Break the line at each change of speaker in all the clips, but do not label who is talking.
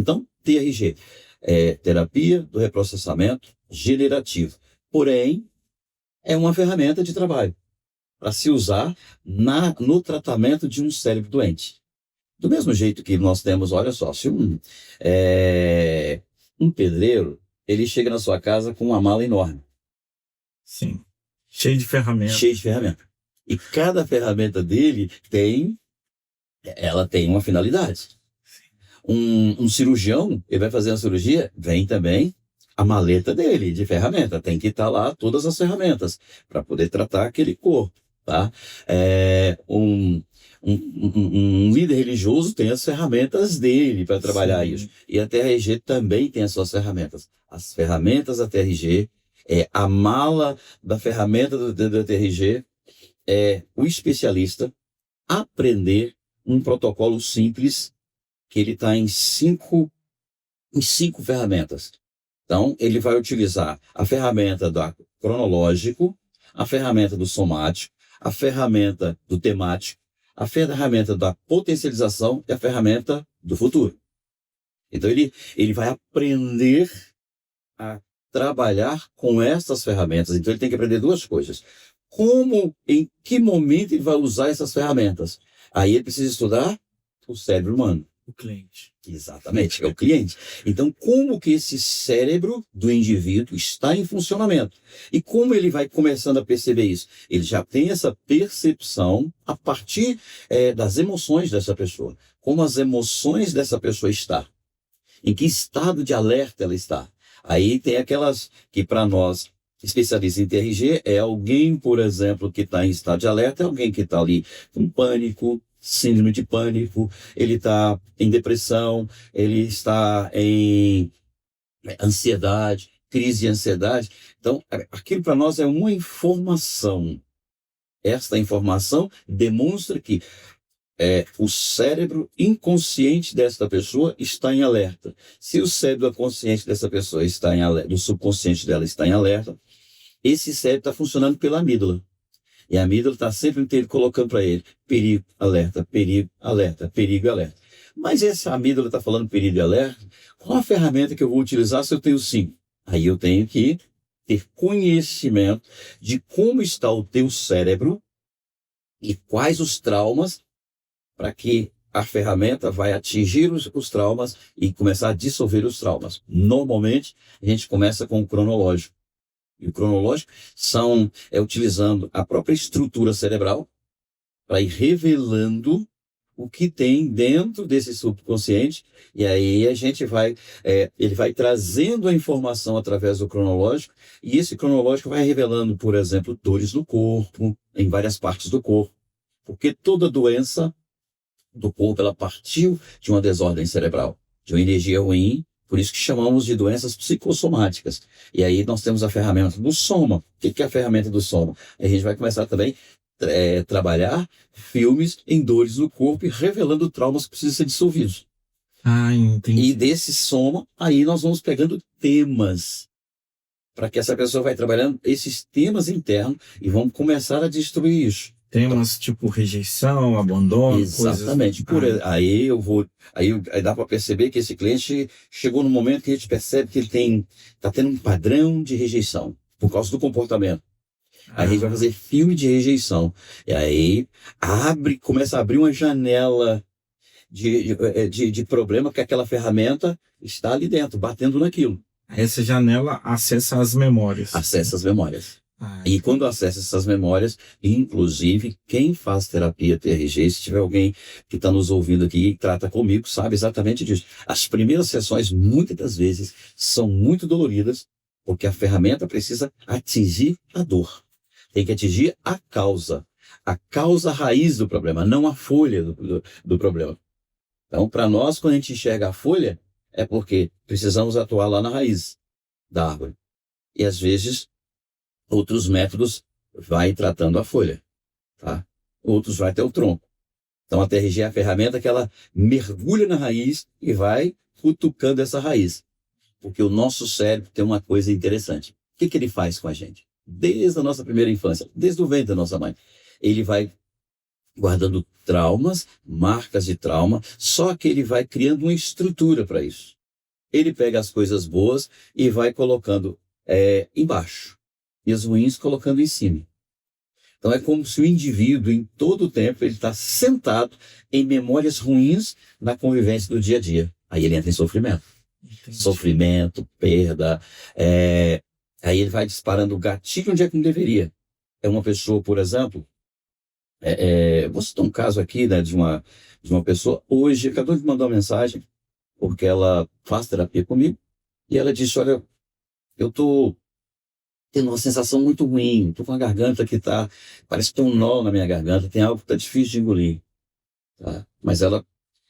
Então, TRG é terapia do reprocessamento generativo. Porém, é uma ferramenta de trabalho para se usar no tratamento de um cérebro doente. Do mesmo jeito que nós temos, olha só, se um pedreiro, ele chega na sua casa com uma mala enorme.
Sim. Cheio de ferramentas.
Cheio de ferramentas. E cada ferramenta dele tem uma finalidade. Um cirurgião, ele vai fazer uma cirurgia, vem também a maleta dele de ferramenta. Tem que estar lá todas as ferramentas para poder tratar aquele corpo, tá? Um líder religioso tem as ferramentas dele para trabalhar isso. E a TRG também tem as suas ferramentas. As ferramentas da TRG, a mala da ferramenta da TRG, o especialista aprender um protocolo simples que ele está em cinco ferramentas. Então, ele vai utilizar a ferramenta do cronológico, a ferramenta do somático, a ferramenta do temático, a ferramenta da potencialização e a ferramenta do futuro. Então, ele vai aprender a trabalhar com essas ferramentas. Então, ele tem que aprender duas coisas. Em que momento ele vai usar essas ferramentas? Aí ele precisa estudar o cérebro humano.
O cliente.
Exatamente, é o cliente. Então, como que esse cérebro do indivíduo está em funcionamento? E como ele vai começando a perceber isso? Ele já tem essa percepção a partir das emoções dessa pessoa. Como as emoções dessa pessoa estão. Em que estado de alerta ela está. Aí tem aquelas que, para nós, especialistas em TRG, é alguém, por exemplo, que está em estado de alerta, é alguém que está ali com pânico, síndrome de pânico, ele está em depressão, ele está em ansiedade, crise de ansiedade. Então, aquilo para nós é uma informação. Esta informação demonstra que o cérebro inconsciente desta pessoa está em alerta. Se o cérebro consciente dessa pessoa está em alerta, o subconsciente dela está em alerta, esse cérebro está funcionando pela amígdala. E a amígdala está sempre inteiro colocando para ele perigo, alerta, perigo, alerta, perigo, alerta. Mas essa amígdala está falando perigo e alerta, qual a ferramenta que eu vou utilizar se eu tenho 5? Aí eu tenho que ter conhecimento de como está o teu cérebro e quais os traumas para que a ferramenta vai atingir os traumas e começar a dissolver os traumas. Normalmente, a gente começa com o cronológico. E o cronológico utilizando a própria estrutura cerebral para ir revelando o que tem dentro desse subconsciente. E aí a gente ele vai trazendo a informação através do cronológico, e esse cronológico vai revelando, por exemplo, dores no corpo, em várias partes do corpo. Porque toda doença do corpo, ela partiu de uma desordem cerebral, de uma energia ruim. Por isso que chamamos de doenças psicossomáticas. E aí nós temos a ferramenta do soma. O que é a ferramenta do soma? A gente vai começar também a trabalhar filmes em dores no corpo e revelando traumas que precisam ser dissolvidos.
Entendi.
E desse soma, aí nós vamos pegando temas para que essa pessoa vai trabalhando esses temas internos e vamos começar a destruir isso.
Temas tipo rejeição, abandono,
exatamente. Aí dá para perceber que esse cliente chegou no momento que a gente percebe que ele está tendo um padrão de rejeição por causa do comportamento. Aí a gente vai fazer filme de rejeição. E aí começa a abrir uma janela de problema, que aquela ferramenta está ali dentro, batendo naquilo.
Essa janela acessa as memórias.
Acessa as memórias. E quando acessa essas memórias, inclusive, quem faz terapia TRG, se tiver alguém que está nos ouvindo aqui e trata comigo, sabe exatamente disso. As primeiras sessões, muitas das vezes, são muito doloridas, porque a ferramenta precisa atingir a dor. Tem que atingir a causa raiz do problema, não a folha do problema. Então, para nós, quando a gente enxerga a folha, é porque precisamos atuar lá na raiz da árvore. E, às vezes, outros métodos vai tratando a folha, tá? Outros vai até o tronco. Então, a TRG é a ferramenta que ela mergulha na raiz e vai cutucando essa raiz. Porque o nosso cérebro tem uma coisa interessante. O que ele faz com a gente? Desde a nossa primeira infância, desde o ventre da nossa mãe. Ele vai guardando traumas, marcas de trauma, só que ele vai criando uma estrutura para isso. Ele pega as coisas boas e vai colocando embaixo, e as ruins colocando em cima. Então é como se o indivíduo, em todo o tempo, ele está sentado em memórias ruins na convivência do dia a dia. Aí ele entra em sofrimento.
Entendi.
Sofrimento, perda. Aí ele vai disparando o gatilho onde é que não deveria. É uma pessoa, por exemplo, vou citar um caso aqui, né, de uma pessoa, hoje, acabou de mandar uma mensagem, porque ela faz terapia comigo, e ela disse, olha, eu estou tendo uma sensação muito ruim, estou com a garganta que parece que tem um nó na minha garganta, tem algo que está difícil de engolir. Tá? Mas ela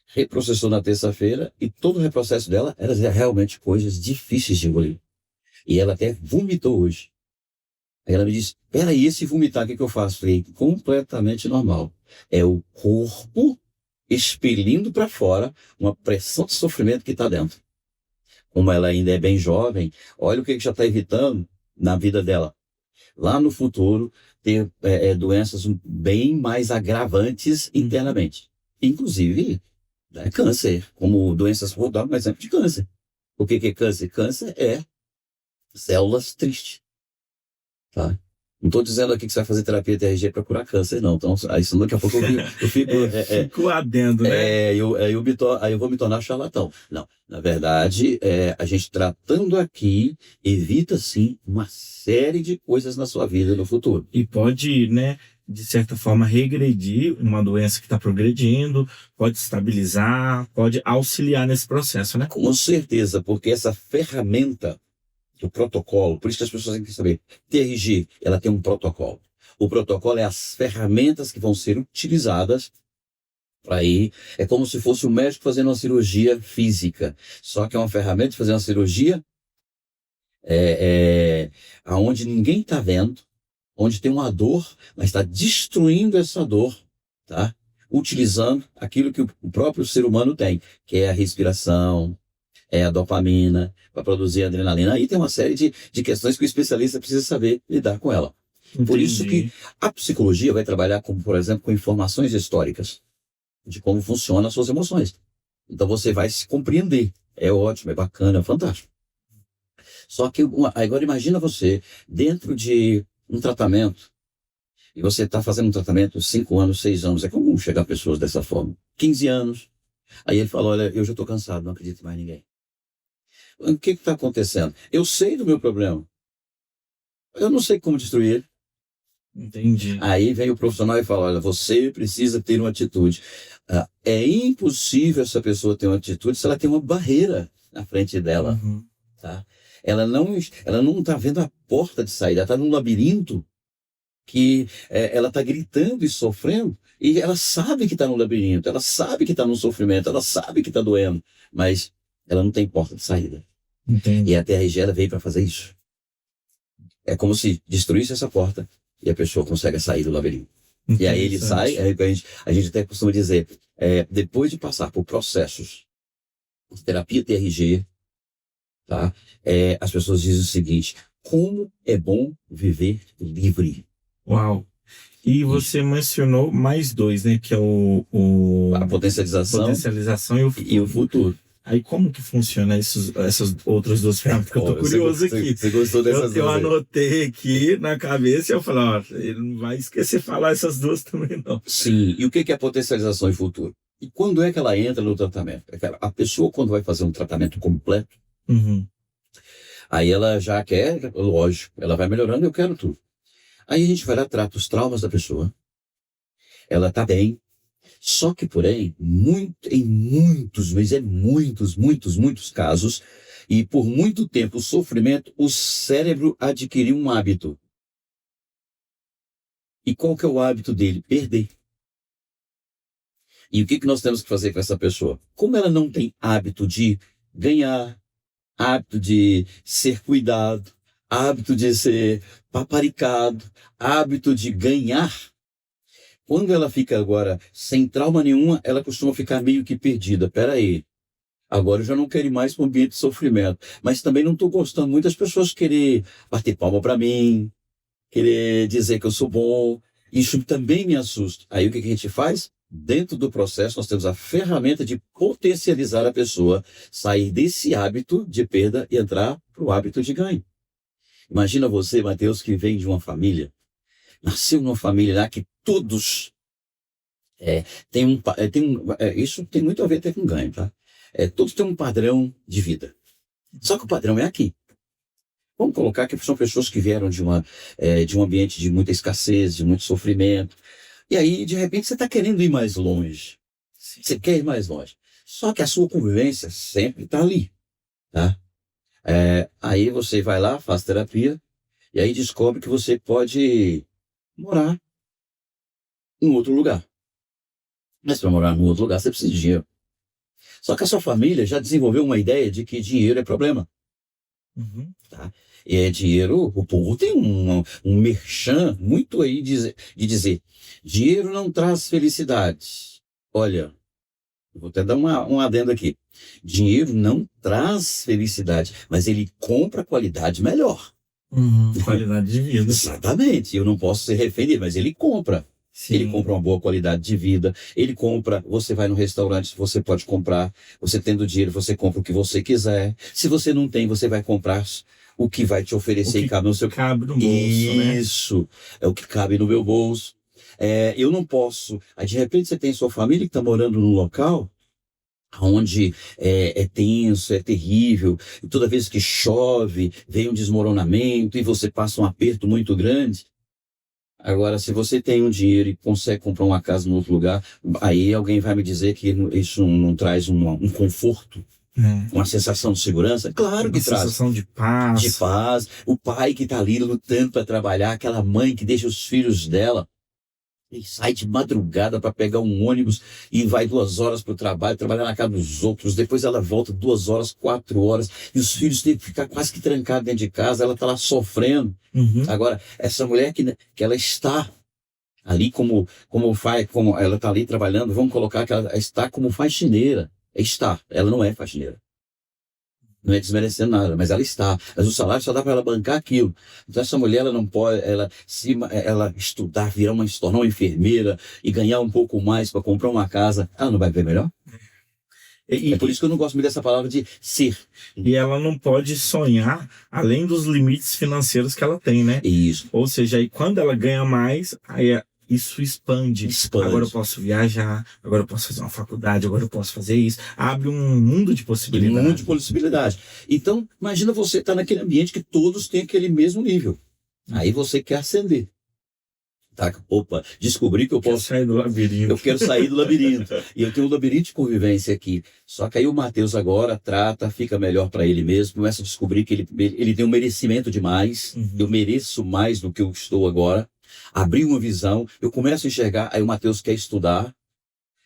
reprocessou na terça-feira e todo o reprocesso dela era realmente coisas difíceis de engolir. E ela até vomitou hoje. Aí ela me disse, peraí, esse vomitar, o que eu faço? Falei, completamente normal. É o corpo expelindo para fora uma pressão de sofrimento que está dentro. Como ela ainda é bem jovem, olha o que já está evitando na vida dela. Lá no futuro, ter doenças bem mais agravantes internamente. Inclusive, câncer, como doenças, vou dar um exemplo de câncer. O que é câncer? Câncer é células tristes. Tá? Não estou dizendo aqui que você vai fazer terapia TRG para curar câncer, não. Então, isso daqui a pouco eu fico...
Fico adendo, né?
Eu vou me tornar charlatão. Não, na verdade, a gente tratando aqui, evita, sim, uma série de coisas na sua vida no futuro.
E pode, né, de certa forma, regredir uma doença que está progredindo, pode estabilizar, pode auxiliar nesse processo, né?
Com certeza, porque essa ferramenta do protocolo, por isso que as pessoas têm que saber, TRG, ela tem um protocolo. O protocolo é as ferramentas que vão ser utilizadas para ir, é como se fosse o médico fazendo uma cirurgia física, só que é uma ferramenta de fazer uma cirurgia aonde ninguém está vendo, onde tem uma dor, mas está destruindo essa dor, tá? Utilizando aquilo que o próprio ser humano tem, que é a respiração, é a dopamina, para produzir adrenalina. Aí tem uma série de questões que o especialista precisa saber lidar com ela.
Entendi.
Por isso que a psicologia vai trabalhar, por exemplo, com informações históricas de como funcionam as suas emoções. Então você vai se compreender. É ótimo, é bacana, é fantástico. Só que agora imagina você dentro de um tratamento, e você está fazendo um tratamento 5 anos, 6 anos, é comum chegar pessoas dessa forma, 15 anos. Aí ele fala, olha, eu já estou cansado, não acredito em mais ninguém. O que está acontecendo? Eu sei do meu problema. Eu não sei como destruir ele.
Entendi.
Aí vem o profissional e fala, olha, você precisa ter uma atitude. É impossível essa pessoa ter uma atitude se ela tem uma barreira na frente dela.
Uhum.
Tá? Ela não está vendo a porta de saída, ela está num labirinto que ela está gritando e sofrendo, e ela sabe que está no labirinto, ela sabe que está no sofrimento, ela sabe que está doendo, mas ela não tem porta de saída.
Entendi.
E a TRG ela veio para fazer isso. É como se destruísse essa porta e a pessoa consegue sair do labirinto. E aí ele sai, a gente até costuma dizer, depois de passar por processos de terapia TRG, tá? As pessoas dizem o seguinte, como é bom viver livre.
Uau! E você mencionou mais 2, né? Que é
A potencialização e o futuro.
Aí como que funciona essas outras 2 ferramentas? Porque eu tô curioso aqui.
Você gostou dessas 2?
Eu anotei aqui na cabeça e eu falei, ó, ele não vai esquecer de falar essas 2 também, não.
Sim, e o que é potencialização e futuro? E quando é que ela entra no tratamento? A pessoa, quando vai fazer um tratamento completo, aí ela já quer, lógico, ela vai melhorando, eu quero tudo. Aí a gente vai lá, trata os traumas da pessoa, ela tá bem, só que, porém, em muitos casos, e por muito tempo o sofrimento, o cérebro adquiriu um hábito. E qual que é o hábito dele? Perder. E o que nós temos que fazer com essa pessoa? Como ela não tem hábito de ganhar, hábito de ser cuidado, hábito de ser paparicado, hábito de ganhar, quando ela fica agora sem trauma nenhuma, ela costuma ficar meio que perdida. Peraí, agora eu já não quero ir mais para o ambiente de sofrimento. Mas também não estou gostando muito das pessoas querer bater palma para mim, querer dizer que eu sou bom. Isso também me assusta. Aí o que a gente faz? Dentro do processo, nós temos a ferramenta de potencializar a pessoa, sair desse hábito de perda e entrar para o hábito de ganho. Imagina você, Mateus, que vem de uma família, nasceu numa família lá que todos isso tem muito a ver até com ganho, tá? Todos têm um padrão de vida. Só que o padrão é aqui. Vamos colocar que são pessoas que vieram de um ambiente de muita escassez, de muito sofrimento. E aí, de repente, você está querendo ir mais longe. Você quer ir mais longe. Só que a sua convivência sempre está ali, tá? Aí você vai lá, faz terapia, e aí descobre que você pode morar em outro lugar. Mas para morar em outro lugar, você precisa de dinheiro. Só que a sua família já desenvolveu uma ideia de que dinheiro é problema.
Uhum.
Tá? E dinheiro, o povo tem um merchan muito aí de dizer, dinheiro não traz felicidade. Olha, eu vou até dar um adendo aqui. Dinheiro não traz felicidade, mas ele compra qualidade melhor.
Qualidade de vida.
Exatamente, eu não posso ser refém dele, mas ele compra.
Sim.
Ele compra uma boa qualidade de vida, ele compra, você vai no restaurante, você pode comprar, você tendo dinheiro, você compra o que você quiser. Se você não tem, você vai comprar o que vai te oferecer e cabe no seu...
Cabe no bolso, né?
Isso, é o que cabe no meu bolso. Eu não posso... Aí, de repente, você tem sua família que está morando num local onde é tenso, é terrível, e toda vez que chove, vem um desmoronamento e você passa um aperto muito grande. Agora, se você tem um dinheiro e consegue comprar uma casa em outro lugar, aí alguém vai me dizer que isso não traz um conforto, uma sensação de segurança? Claro que traz.
Uma sensação de paz.
De paz. O pai que está ali lutando para trabalhar, aquela mãe que deixa os filhos dela e sai de madrugada para pegar um ônibus e vai 2 horas para o trabalho, trabalhar na casa dos outros, depois ela volta 2 horas, 4 horas, e os filhos têm que ficar quase que trancados dentro de casa, ela está lá sofrendo. Agora, essa mulher que ela está ali como ela está ali trabalhando, vamos colocar que ela está como faxineira. Ela não é faxineira. Não é desmerecendo nada, mas ela está. Mas o salário só dá para ela bancar aquilo. Então essa mulher, ela não pode, ela estudar, se tornar uma enfermeira e ganhar um pouco mais para comprar uma casa, ela não vai ver melhor? É por isso que eu não gosto muito dessa palavra de ser.
E ela não pode sonhar além dos limites financeiros que ela tem, né?
Isso.
Ou seja, aí quando ela ganha mais, aí isso expande. Agora eu posso viajar, agora eu posso fazer uma faculdade, agora eu posso fazer isso. Abre um mundo de possibilidades.
Um mundo de possibilidades. Então, imagina você estar naquele ambiente que todos têm aquele mesmo nível. Aí você quer ascender. Tá? Opa, descobri que eu posso
sair do labirinto.
Eu quero sair do labirinto. E eu tenho um labirinto de convivência aqui. Só que aí o Mateus agora trata, fica melhor para ele mesmo, começa a descobrir que ele tem um merecimento demais. Eu mereço mais do que eu estou agora. Abri uma visão, eu começo a enxergar, aí o Mateus quer estudar.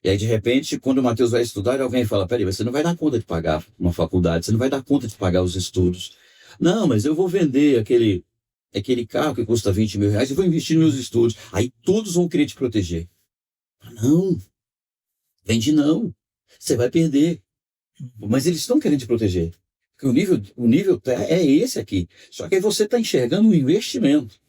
E aí, de repente, quando o Mateus vai estudar, alguém fala, peraí, você não vai dar conta de pagar uma faculdade, você não vai dar conta de pagar os estudos. Não, mas eu vou vender aquele carro que custa 20 mil reais, eu vou investir nos meus estudos. Aí todos vão querer te proteger. Não, vende não, você vai perder. Mas eles estão querendo te proteger. Porque o nível é esse aqui. Só que aí você está enxergando um investimento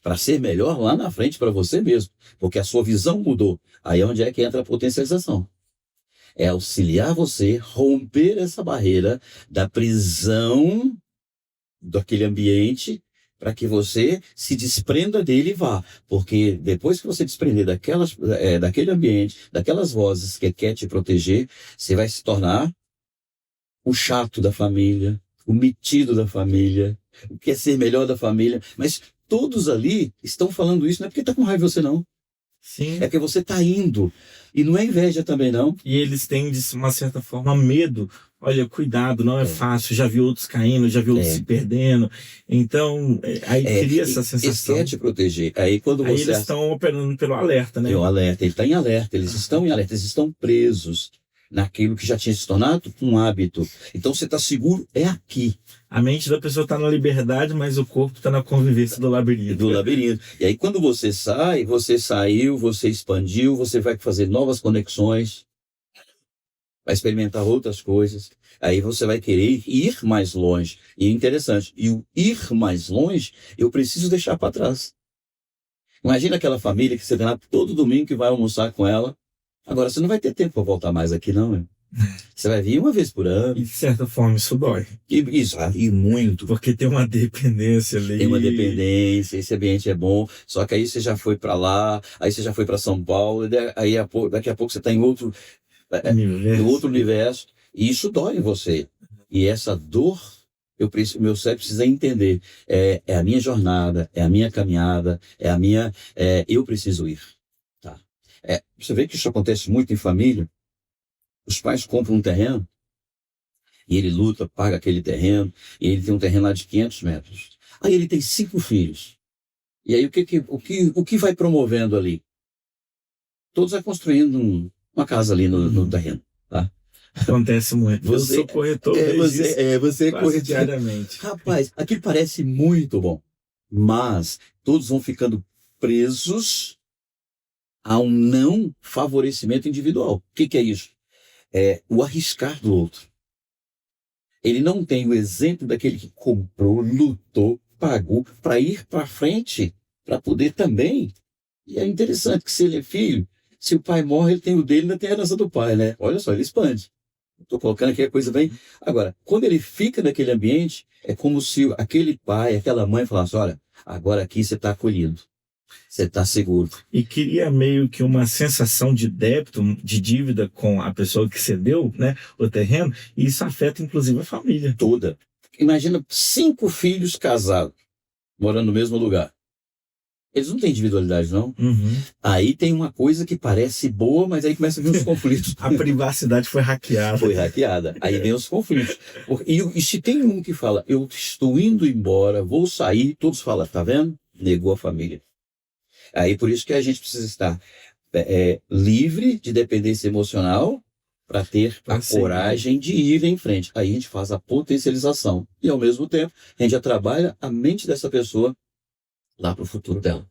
para ser melhor lá na frente para você mesmo. Porque a sua visão mudou. Aí é onde é que entra a potencialização. É auxiliar você romper essa barreira da prisão daquele ambiente para que você se desprenda dele e vá. Porque depois que você desprender daquele ambiente, daquelas vozes que quer te proteger, você vai se tornar o chato da família, o metido da família, o que é ser melhor da família. Mas todos ali estão falando isso, não é porque está com raiva de você, não.
Sim.
É porque você está indo. E não é inveja também, não.
E eles têm, de uma certa forma, medo. Olha, cuidado, não é fácil. Já vi outros caindo, já vi outros se perdendo. Então, aí cria essa sensação.
Eles querem te proteger. Aí eles
estão operando pelo alerta, né?
Pelo alerta. Ele está em alerta. Eles estão em alerta. Eles estão presos naquilo que já tinha se tornado um hábito. Então, você está seguro, é aqui.
A mente da pessoa está na liberdade, mas o corpo está na convivência do labirinto.
Do labirinto. E aí, quando você sai, você saiu, você expandiu, você vai fazer novas conexões, vai experimentar outras coisas. Aí você vai querer ir mais longe. E é interessante. E o ir mais longe, eu preciso deixar para trás. Imagina aquela família que você vê lá todo domingo que vai almoçar com ela. Agora, você não vai ter tempo para voltar mais aqui, não, né? Você vai vir uma vez por ano.
E de certa forma isso dói.
E muito.
Porque tem uma dependência ali.
Tem uma dependência, esse ambiente é bom, só que aí você já foi para lá, aí você já foi para São Paulo, aí daqui a pouco você está em outro universo, e isso dói em você. E essa dor, meu cérebro precisa entender, é a minha jornada, é a minha caminhada, eu preciso ir. Tá? Você vê que isso acontece muito em família. Os pais compram um terreno, e ele luta, paga aquele terreno, e ele tem um terreno lá de 500 metros. Aí ele tem 5 filhos. E aí o que vai promovendo ali? Todos vai construindo uma casa ali no terreno. Tá?
Acontece muito. Eu sou corretor.
Você é corretor
diariamente.
Rapaz, aquilo parece muito bom, mas todos vão ficando presos a um não favorecimento individual. O que é isso? É o arriscar do outro. Ele não tem o exemplo daquele que comprou, lutou, pagou para ir para frente, para poder também. E é interessante que se ele é filho, se o pai morre, ele tem o dele, ainda tem a herança do pai, né? Olha só, ele expande. Estou colocando aqui a coisa bem... Agora, quando ele fica naquele ambiente, é como se aquele pai, aquela mãe falasse, olha, agora aqui você está acolhido. Você está seguro.
E cria meio que uma sensação de débito, de dívida com a pessoa que cedeu, né, o terreno, e isso afeta inclusive a família.
Toda. Imagina 5 filhos casados, morando no mesmo lugar. Eles não têm individualidade, não.
Uhum.
Aí tem uma coisa que parece boa, mas aí começa a vir os conflitos.
A privacidade foi hackeada.
Foi hackeada. Aí vem os conflitos. E se tem um que fala, eu estou indo embora, vou sair, todos falam, tá vendo? Negou a família. Aí por isso que a gente precisa estar livre de dependência emocional para ter a coragem de ir em frente. Aí a gente faz a potencialização. E ao mesmo tempo, a gente já trabalha a mente dessa pessoa lá para o futuro dela.